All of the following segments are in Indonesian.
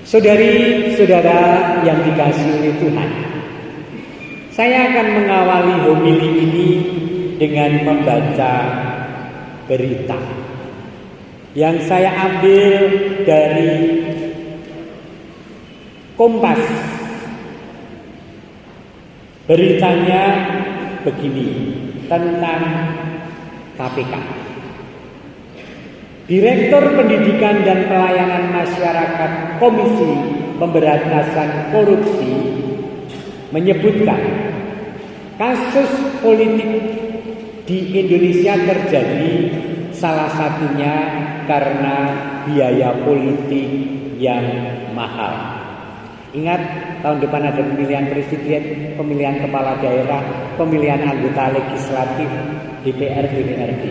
Saudari-saudara yang dikasihi oleh Tuhan, saya akan mengawali homili ini dengan membaca berita yang saya ambil dari Kompas. Beritanya begini tentang KPK. Direktur Pendidikan dan Pelayanan Masyarakat Komisi Pemberantasan Korupsi menyebutkan kasus politik di Indonesia terjadi salah satunya karena biaya politik yang mahal. Ingat, tahun depan ada pemilihan presiden, pemilihan kepala daerah, pemilihan anggota legislatif, DPR, DPRD.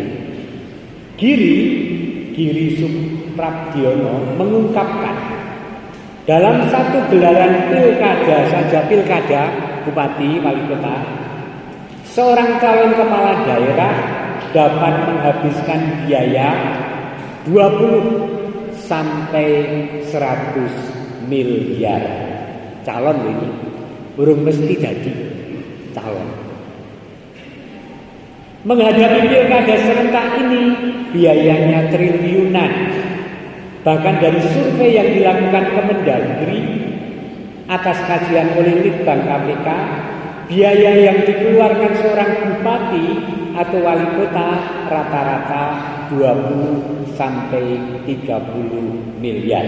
Giri Suprabdiono mengungkapkan dalam satu gelaran pilkada bupati wali kota, seorang calon kepala daerah dapat menghabiskan biaya 20 sampai 100 miliar. Calon ini burung mesti jadi calon. Menghadapi pilkada serentak ini biayanya triliunan. Bahkan dari survei yang dilakukan Kemendagri atas kajian oleh Litbang KPK, biaya yang dikeluarkan seorang bupati atau wali kota rata-rata 20 sampai 30 miliar.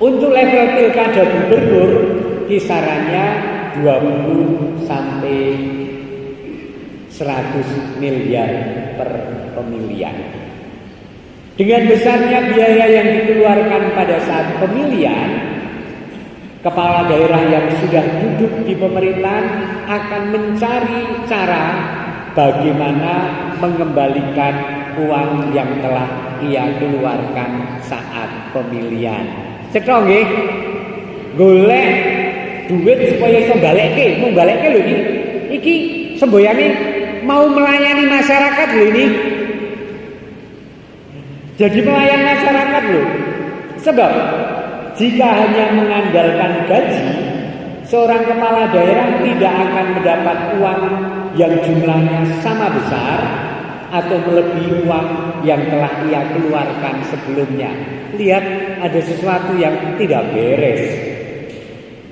Untuk level pilkada gubernur kisarannya 20 sampai 100 miliar per pemilihan. Dengan besarnya biaya yang dikeluarkan pada saat pemilihan, kepala daerah yang sudah duduk di pemerintahan akan mencari cara bagaimana mengembalikan uang yang telah ia keluarkan saat pemilihan. Cetha nggih, golek duit supaya iso balekke, mung balekke lho iki semboyane mau melayani masyarakat lho ini. Jadi pelayan masyarakat loh. Sebab jika hanya mengandalkan gaji, seorang kepala daerah tidak akan mendapat uang yang jumlahnya sama besar atau melebihi uang yang telah ia keluarkan sebelumnya. Lihat, ada sesuatu yang tidak beres.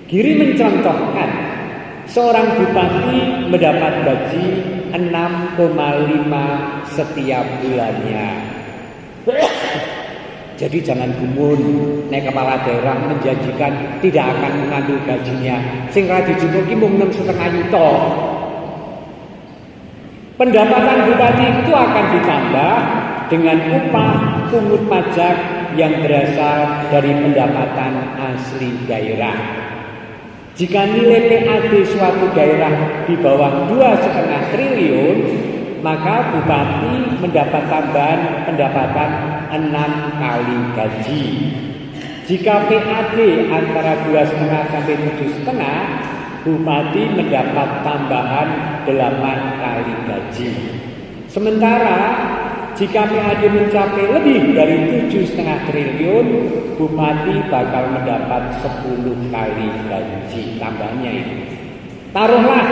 Giri mencontohkan seorang bupati mendapat gaji 6,5 setiap bulannya. Jadi jangan gumun, nek kepala daerah menjanjikan tidak akan mengambil gajinya. Sing ra dijupuk ki mung 6,5 juta. Pendapatan bupati itu akan ditambah dengan upah pungut pajak yang berasal dari pendapatan asli daerah. Jika nilai PAD suatu daerah di bawah 2,5 triliun, maka bupati mendapat tambahan pendapatan 6 kali gaji. Jika PAD antara 2,5 sampai 7,5, bupati mendapat tambahan 8 kali gaji. Sementara jika PAD mencapai lebih dari 7,5 triliun, bupati bakal mendapat 10 kali gaji tambahnya itu. Taruhlah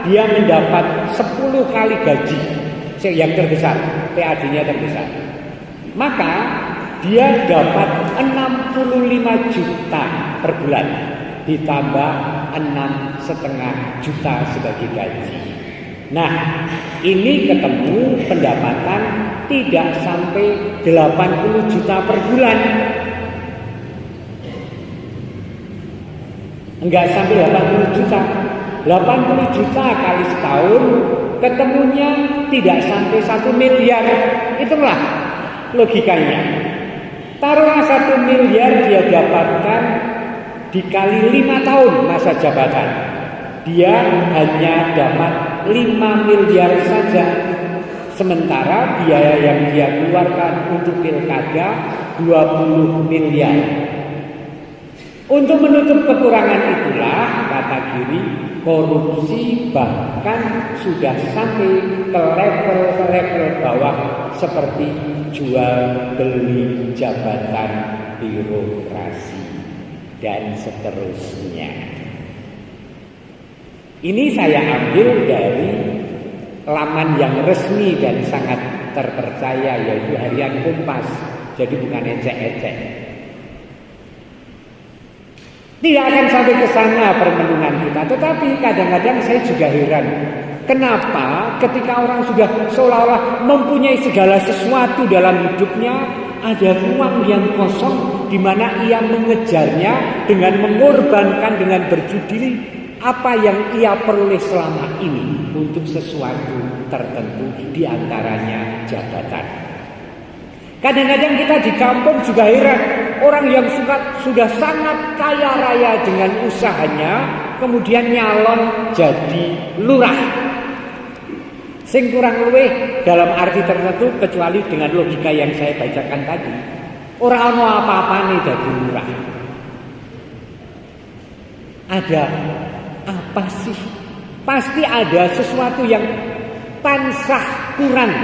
dia mendapat 10 kali gaji yang terbesar, PAD-nya terbesar. Maka dia dapat 65 juta per bulan ditambah 6,5 juta sebagai gaji. Nah, ini ketemu pendapatan tidak sampai 80 juta per bulan. Enggak sampai 80 juta. 80 juta kali setahun ketemunya tidak sampai 1 miliar. Itulah logikanya. Taruhlah 1 miliar dia dapatkan dikali 5 tahun masa jabatan. Dia hanya dapat 5 miliar saja. Sementara biaya yang dia keluarkan untuk pilkada 20 miliar. Untuk menutup kekurangan itulah, kata Giri, korupsi bahkan sudah sampai ke level bawah seperti jual beli jabatan birokrasi dan seterusnya. Ini saya ambil dari laman yang resmi dan sangat terpercaya, yaitu Harian Kompas. Jadi bukan ecek-ecek. Tidak akan sampai ke sana permenungan kita, tetapi kadang-kadang saya juga heran. Kenapa ketika orang sudah seolah-olah mempunyai segala sesuatu dalam hidupnya, ada ruang yang kosong di mana ia mengejarnya dengan mengorbankan, dengan berjudi apa yang ia peroleh selama ini untuk sesuatu tertentu, di antaranya jabatan. Kadang-kadang kita di kampung juga heran, orang yang sudah sangat kaya raya dengan usahanya, kemudian nyalon jadi lurah. Sing kurang luwih dalam arti tertentu, kecuali dengan logika yang saya bacakan tadi, ora ono apa-apane dadi lurah. Ada apa sih? Pasti ada sesuatu yang tansah kurang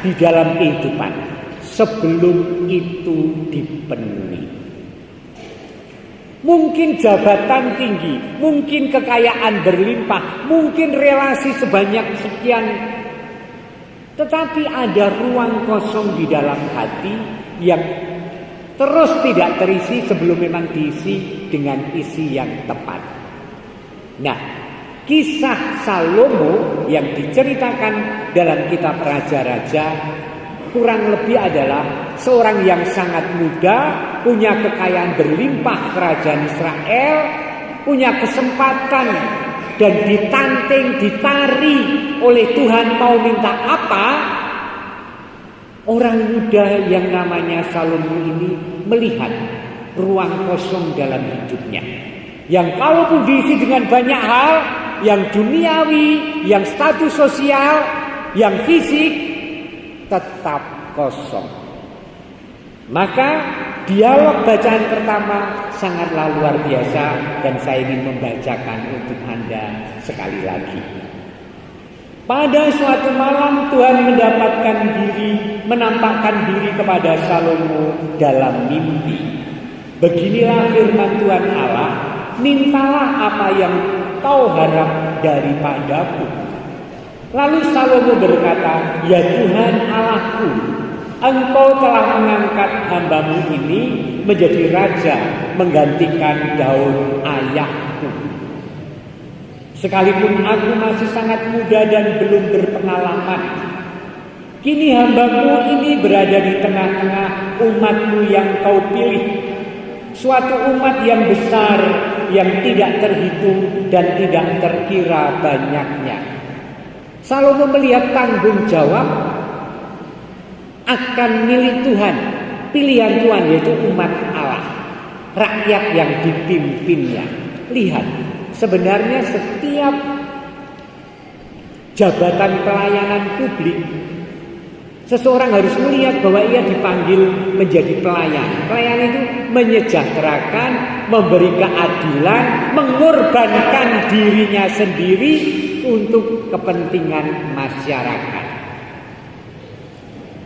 di dalam kehidupan sebelum itu dipenuhi. Mungkin jabatan tinggi, mungkin kekayaan berlimpah, mungkin relasi sebanyak sekian, tetapi ada ruang kosong di dalam hati yang terus tidak terisi sebelum memang diisi dengan isi yang tepat. Nah, kisah Salomo yang diceritakan dalam kitab Raja-Raja kurang lebih adalah seorang yang sangat muda, punya kekayaan berlimpah kerajaan Israel, punya kesempatan dan ditanting, ditari oleh Tuhan mau minta apa. Orang muda yang namanya Salomo ini melihat ruang kosong dalam hidupnya, yang kalaupun diisi dengan banyak hal, yang duniawi, yang status sosial, yang fisik, tetap kosong. Maka dialog bacaan pertama sangatlah luar biasa, dan saya ingin membacakan untuk Anda sekali lagi. Pada suatu malam Tuhan menampakkan diri kepada Salomo dalam mimpi. Beginilah firman Tuhan Allah, mintalah apa yang kau harap daripadaku. Lalu Salomo berkata, ya Tuhan Allahku, Engkau telah mengangkat hambamu ini menjadi raja, menggantikan Daud ayahku. Sekalipun aku masih sangat muda dan belum berpengalaman, kini hambamu ini berada di tengah-tengah umatmu yang kau pilih. Suatu umat yang besar, yang tidak terhitung dan tidak terkira banyaknya. Salomo melihat tanggung jawab akan milik Tuhan, pilihan Tuhan, yaitu umat Allah, rakyat yang dipimpinnya. Lihat, sebenarnya setiap jabatan pelayanan publik, seseorang harus melihat bahwa ia dipanggil menjadi pelayan. Pelayan itu menyejahterakan, memberi keadilan, mengorbankan dirinya sendiri untuk kepentingan masyarakat.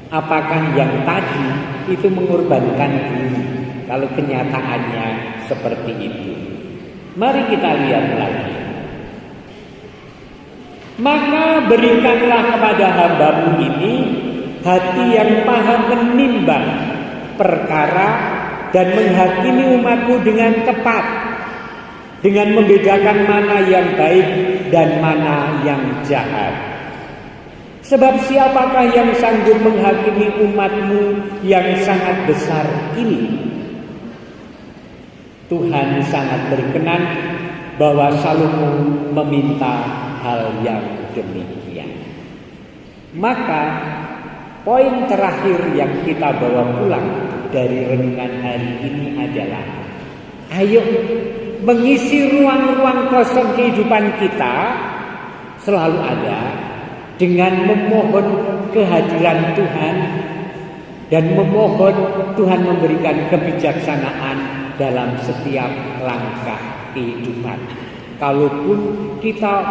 Apakah yang tadi itu mengorbankan diri? Kalau kenyataannya seperti itu, mari kita lihat lagi. Maka berikanlah kepada hambamu ini hati yang paham menimbang perkara dan menghakimi umatmu dengan tepat, dengan membedakan mana yang baik dan mana yang jahat. Sebab siapakah yang sanggup menghakimi umatmu yang sangat besar ini? Tuhan sangat berkenan bahwa Salomo meminta hal yang demikian. Maka poin terakhir yang kita bawa pulang dari renungan hari ini adalah, ayo mengisi ruang-ruang kosong kehidupan kita selalu ada dengan memohon kehadiran Tuhan dan memohon Tuhan memberikan kebijaksanaan dalam setiap langkah kehidupan. Kalaupun kita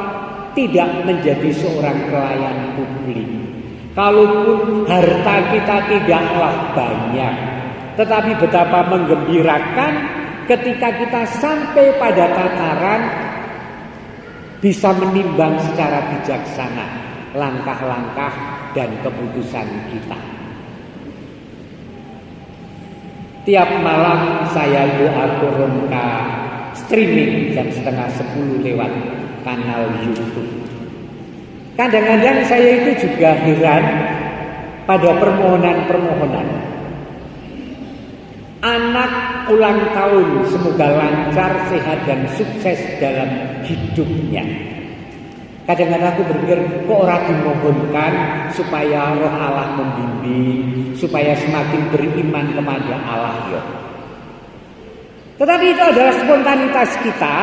tidak menjadi seorang pelayan publik, Kalaupun harta kita tidaklah banyak, tetapi betapa menggembirakan ketika kita sampai pada tataran bisa menimbang secara bijaksana langkah-langkah dan keputusan kita. Tiap malam saya doa turun ke streaming jam 9:30 lewat kanal YouTube. Kadang-kadang saya itu juga heran pada permohonan-permohonan. Anak ulang tahun semoga lancar, sehat dan sukses dalam hidupnya. Kadang-kadang aku berpikir kok orang dimohonkan supaya roh Allah membimbing, supaya semakin beriman kepada Allah ya. Tetapi itu adalah spontanitas kita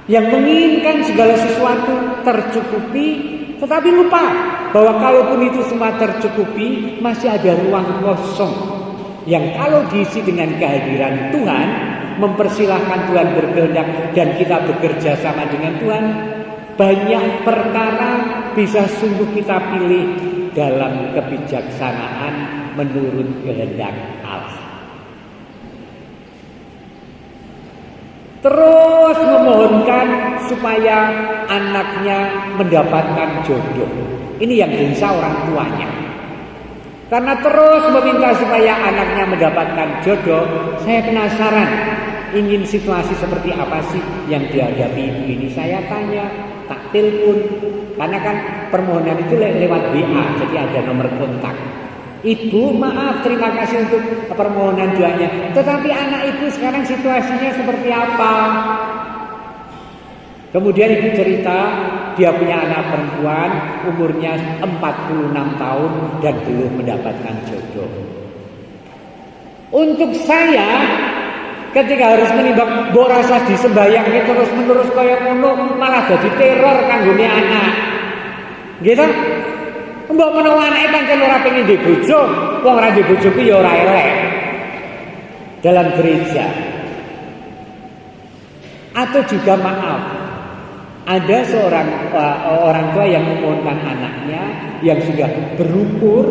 yang menginginkan segala sesuatu tercukupi, tetapi lupa bahwa kalaupun itu semua tercukupi, masih ada ruang kosong yang kalau diisi dengan kehadiran Tuhan, mempersilahkan Tuhan berkehendak dan kita bekerja sama dengan Tuhan, banyak perkara bisa sungguh kita pilih dalam kebijaksanaan menurut kehendak Allah. Terus memohonkan supaya anaknya mendapatkan jodoh. Ini yang gelisah orang tuanya. Karena terus meminta supaya anaknya mendapatkan jodoh, saya penasaran ingin situasi seperti apa sih yang dihadapi ibu ini. Saya tanya, tak telepon, karena kan permohonan itu lewat WA, jadi ada nomor kontak. Ibu, maaf, terima kasih untuk permohonan doanya. Tetapi anak ibu sekarang situasinya seperti apa? Kemudian ibu cerita, dia punya anak perempuan, umurnya 46 tahun dan belum mendapatkan jodoh. Untuk saya, ketika harus menimbang mbok rasa disembayang terus menerus kaya ngono, malah jadi teror kanggone anak. Gitu? Mbok menawa anake pancen ora pengen ndek bojo, wong ora ndek bojo ku ya ora elek. Dalam gereja. Atau juga maaf, ada seorang orang tua yang memohonkan anaknya yang sudah berumur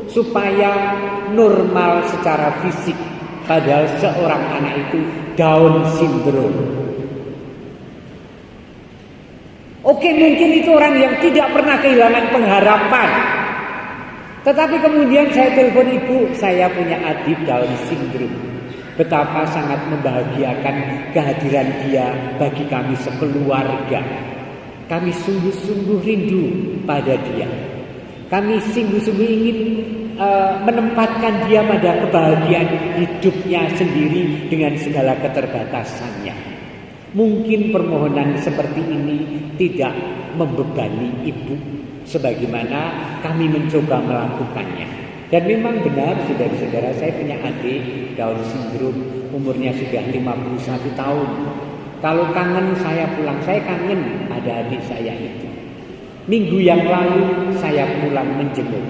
supaya normal secara fisik, padahal seorang anak itu Down syndrome. Oke, mungkin itu orang yang tidak pernah kehilangan pengharapan. Tetapi kemudian saya telepon ibu, saya punya adik Down syndrome. Betapa sangat membahagiakan kehadiran dia bagi kami sekeluarga. Kami sungguh-sungguh rindu pada dia. Kami sungguh-sungguh ingin menempatkan dia pada kebahagiaan hidupnya sendiri dengan segala keterbatasannya. Mungkin permohonan seperti ini tidak membebani ibu sebagaimana kami mencoba melakukannya. Dan memang benar, saudara-saudara, saya punya adik Down syndrome, umurnya sudah 51 tahun. Kalau kangen saya pulang, saya kangen ada adik saya itu. Minggu yang lalu saya pulang menjenguk.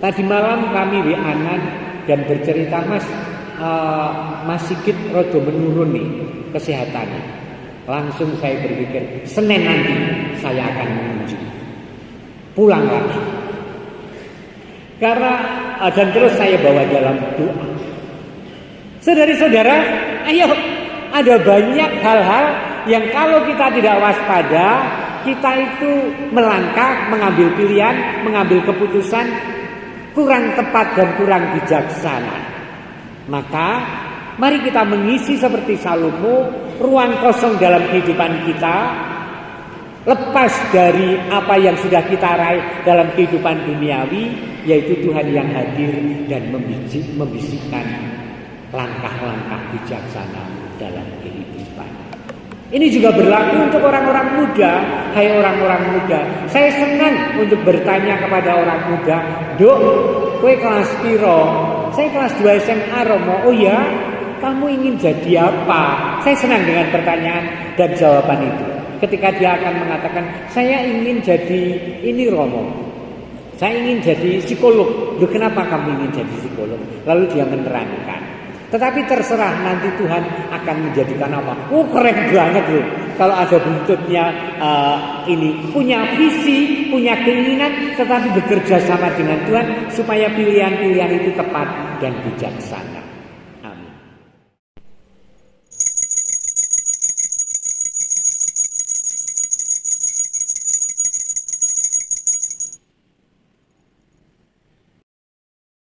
Tadi malam kami WA-an dan bercerita, Mas Sigit rada menurun nih kesehatannya. Langsung saya berpikir, Senin nanti saya akan mengunjungi. Pulang lagi. Karena dan terus saya bawa dalam doa. Saudara-saudara, ayo, ada banyak hal-hal yang kalau kita tidak waspada, kita itu melangkah, mengambil pilihan, mengambil keputusan kurang tepat dan kurang bijaksana. Maka mari kita mengisi seperti Salomo ruang kosong dalam kehidupan kita, lepas dari apa yang sudah kita raih dalam kehidupan duniawi, yaitu Tuhan yang hadir dan membisikkan langkah-langkah bijaksana dalam kehidupan. Ini juga berlaku untuk orang-orang muda. Hai orang-orang muda, saya senang untuk bertanya kepada orang muda, Dok, kowe kelas piro? Saya kelas 2 SMA Romo. Oh ya, kamu ingin jadi apa? Saya senang dengan pertanyaan dan jawaban itu. Ketika dia akan mengatakan, saya ingin jadi ini Romo, saya ingin jadi psikolog. Loh, kenapa kamu ingin jadi psikolog? Lalu dia menerangkan. Tetapi terserah nanti Tuhan akan menjadikan apa. Oh, keren banget loh. kalau ada buntutnya ini punya visi, punya keinginan, tetapi bekerja sama dengan Tuhan supaya pilihan-pilihan itu tepat dan bijaksana.